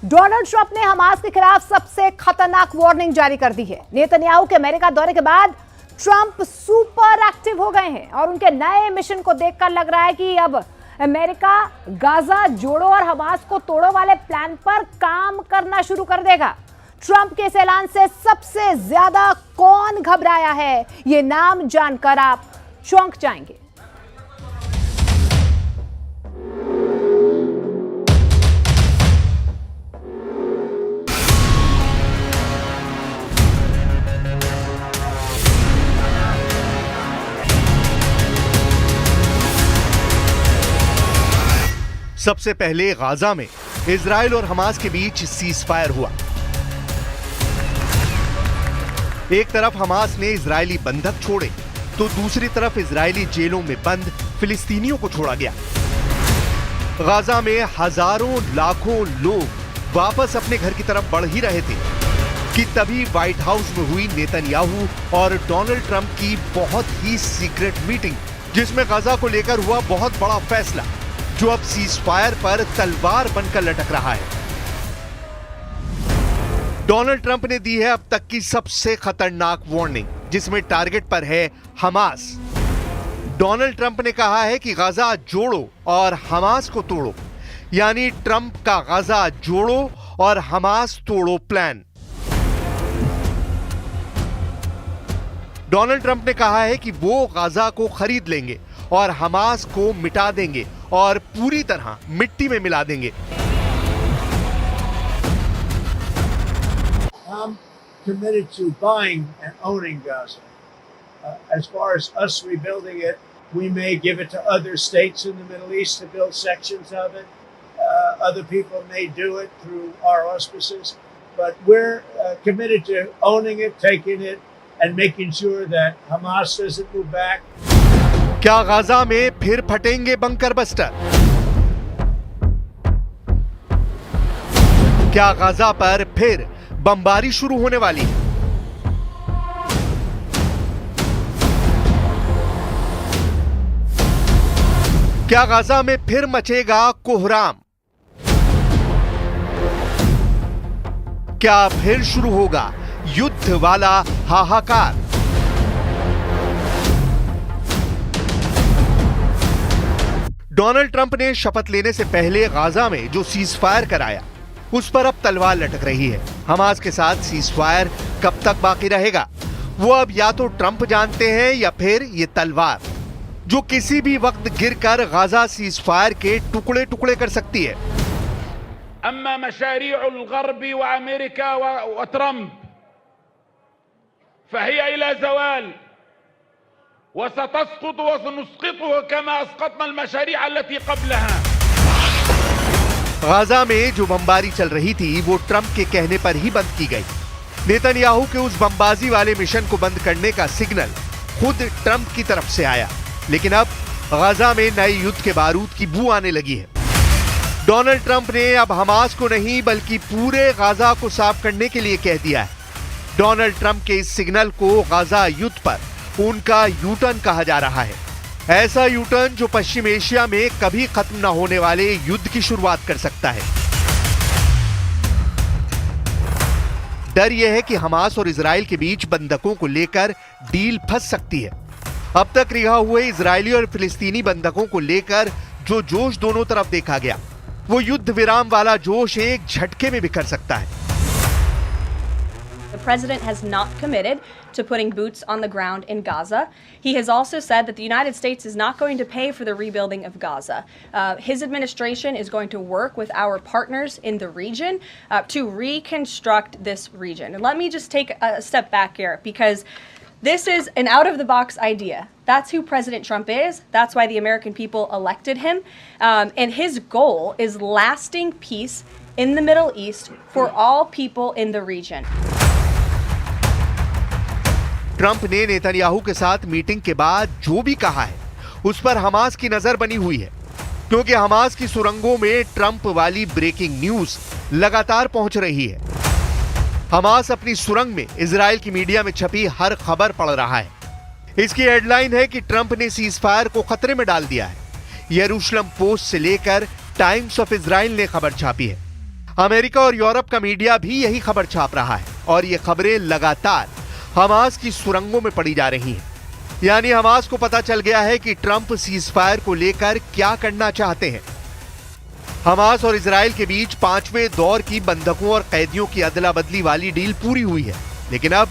Donald Trump ने Hamas के खिलाफ सबसे खतरनाक वार्निंग जारी कर दी है। नेतन्याहू के अमेरिका दौरे के बाद ट्रंप सुपर एक्टिव हो गए हैं और उनके नए मिशन को देखकर लग रहा है कि अब अमेरिका गाजा जोड़ो और हमास को तोड़ो वाले प्लान पर काम करना शुरू कर देगा। ट्रंप के इस ऐलान से सबसे ज्यादा कौन घबराया है, ये नाम जानकर आप चौंक जाएंगे। सबसे पहले गाजा में इजराइल और हमास के बीच सीज फायर हुआ। एक तरफ हमास ने इजरायली बंधक छोड़े तो दूसरी तरफ इजरायली जेलों में बंद फिलिस्तीनियों को छोड़ा गया। गाजा में हजारों लाखों लोग वापस अपने घर की तरफ बढ़ ही रहे थे कि तभी व्हाइट हाउस में हुई नेतन्याहू और डोनाल्ड ट्रंप की बहुत ही सीक्रेट मीटिंग, जिसमें गाजा को लेकर हुआ बहुत बड़ा फैसला जो अब सीज फायर पर तलवार बनकर लटक रहा है। डोनाल्ड ट्रंप ने दी है अब तक की सबसे खतरनाक वार्निंग, जिसमें टारगेट पर है हमास। डोनाल्ड ट्रंप ने कहा है कि गाजा जोड़ो और हमास को तोड़ो, यानी ट्रंप का गाजा जोड़ो और हमास तोड़ो प्लान। डोनाल्ड ट्रंप ने कहा है कि वो गाजा को खरीद लेंगे और हमास को मिटा देंगे और पूरी तरह मिट्टी में मिला देंगे। I'm committed to buying and owning Gaza. As far as us rebuilding it, we may give it to other states in the Middle East to build sections of it. Other people may do it through our auspices, but we're committed to owning it, taking it, and making sure that Hamas doesn't move back. क्या Gaza में फिर फटेंगे bunker buster? क्या Gaza पर फिर बमबारी शुरू होने वाली है? क्या गाजा में फिर मचेगा कोहराम? क्या फिर शुरू होगा युद्ध वाला हाहाकार? डोनाल्ड ट्रंप ने शपथ लेने से पहले गाजा में जो सीज फायर कराया, उस पर अब तलवार लटक रही है। हमास के साथ सीज फायर कब तक बाकी रहेगा, वो अब या तो ट्रंप जानते हैं या फिर ये तलवार, जो किसी भी वक्त गिरकर गाजा सीज फायर के टुकड़े टुकड़े कर सकती है। अम्मा मशारीउल गर्बी व अमेरिका व ट्रंप फहिया इला ज़वाल वसतस्कुत वसनुस्कितुहु कमा अस्कतना अलमशारीअ अल्लती क़ब्लहा। गाजा में जो बमबारी चल रही थी वो ट्रंप के कहने पर ही बंद की गई। नेतन्याहू के उस बमबाजी वाले मिशन को बंद करने का सिग्नल खुद ट्रंप की तरफ से आया, लेकिन अब गाजा में नए युद्ध के बारूद की बू आने लगी है। डोनाल्ड ट्रंप ने अब हमास को नहीं बल्कि पूरे गाजा को साफ करने के लिए कह दिया है। डोनाल्ड ट्रंप के इस सिग्नल को गाजा युद्ध पर उनका यूटर्न कहा जा रहा है। ऐसा यूटर्न जो पश्चिम एशिया में कभी खत्म न होने वाले युद्ध की शुरुआत कर सकता है। डर यह है कि हमास और इजराइल के बीच बंधकों को लेकर डील फंस सकती है। अब तक रिहा हुए इजरायली और फिलिस्तीनी बंधकों को लेकर जो जोश दोनों तरफ देखा गया, वो युद्ध विराम वाला जोश एक झटके में बिखर सकता है। The president has not committed to putting boots on the ground in Gaza. He has also said that the United States is not going to pay for the rebuilding of Gaza. His administration is going to work with our partners in the region to reconstruct this region. And let me just take a step back here, because this is an out-of-the-box idea. That's who President Trump is. That's why the American people elected him. And his goal is lasting peace in the Middle East for all people in the region. Trump ने Netanyahu के साथ meeting के बाद जो भी कहा है उस पर हमास की नजर बनी हुई है, क्योंकि हमास की सुरंगों में ट्रंप वाली ब्रेकिंग न्यूज लगातार पहुंच रही है। हमास अपनी सुरंग में इजराइल की मीडिया में छपी हर खबर पढ़ रहा है। इसकी हेडलाइन है कि ट्रंप ने सीज फायर को खतरे में डाल दिया है। यरूशलेम पोस्ट से लेकर टाइम्स ऑफ इजराइल ने खबर छापी है। अमेरिका और यूरोप का मीडिया भी यही खबर छाप रहा है और ये खबरें लगातार हमास की सुरंगों में पड़ी जा रही हैं। यानी हमास को पता चल गया है कि ट्रंप सीजफायर को लेकर क्या करना चाहते हैं। हमास और इजराइल के बीच 5वें दौर की बंधकों और कैदियों की अदला बदली वाली डील पूरी हुई है, लेकिन अब